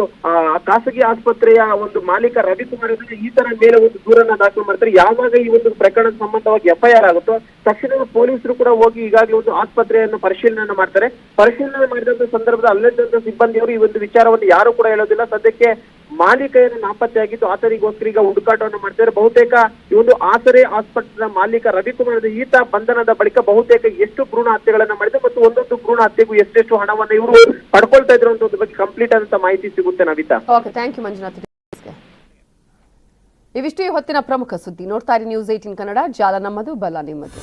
Speaker 12: ಖಾಸಗಿ ಆಸ್ಪತ್ರೆಯ ಒಂದು ಮಾಲೀಕ ರವಿಕುಮಾರ್ ಈತನ ಮೇಲೆ ಒಂದು ದೂರನ್ನ ದಾಖಲು ಮಾಡ್ತಾರೆ. ಯಾವಾಗ ಈ ಒಂದು ಪ್ರಕರಣದ ಸಂಬಂಧವಾಗಿ FIR ಆಗುತ್ತೋ ತಕ್ಷಣ ಪೊಲೀಸರು ಕೂಡ ಹೋಗಿ ಈಗಾಗಲೇ ಒಂದು ಆಸ್ಪತ್ರೆಯನ್ನು ಪರಿಶೀಲನೆ ಮಾಡ್ತಾರೆ. ಪರಿಶೀಲನೆ ಮಾಡಿದಂತ ಸಂದರ್ಭದಲ್ಲಿ ಅಲ್ಲಿದ್ದಂತ ಸಿಬ್ಬಂದಿಯವರು ಈ ಒಂದು ವಿಚಾರವನ್ನು ಯಾರು ಕೂಡ ಹೇಳೋದಿಲ್ಲ. ಸದ್ಯಕ್ಕೆ ಮಾಲೀಕ ಏನು ನಾಪತ್ತೆಯಾಗಿದ್ದು ಆತನಿಗೋಸ್ಕರ ಈಗ ಹುಡುಕಾಟವನ್ನು ಮಾಡ್ತಾರೆ. ಬಹುತೇಕ ಈ ಒಂದು ಆಸರೆ ಆಸ್ಪತ್ರೆಯ ಮಾಲೀಕ ರವಿಕುಮಾರ್ ಈತ ಬಂಧನದ ಬಳಿಕ ಬಹುತೇಕ ಎಷ್ಟು ಭ್ರೂಣ ಹತ್ಯೆಗಳನ್ನ ಮಾಡಿದ್ರು ಮತ್ತು ಒಂದೊಂದು ಭ್ರೂಣ ಹತ್ಯೆಗೂ ಎಷ್ಟೆಷ್ಟು ಹಣವನ್ನು ಇವರು ಪಡ್ಕೊಳ್ತಾ ಇದ್ರು ಅಂತ ಬಗ್ಗೆ ಕಂಪ್ಲೀಟ್ ಆದಂತ ಮಾಹಿತಿ ಸಿಗುತ್ತೆ Navitha.
Speaker 1: Okay, thank you Manjunath. ಇವಿಷ್ಟೇ ಹೊತ್ತಿನ ಪ್ರಮುಖ ಸುದ್ದಿ. ನೋಡ್ತಾ ಇರಿ ನ್ಯೂಸ್ 18 ಕನ್ನಡ. ಜಾಲ ನಮ್ಮದು, ಬಲ ನಿಮ್ಮದು.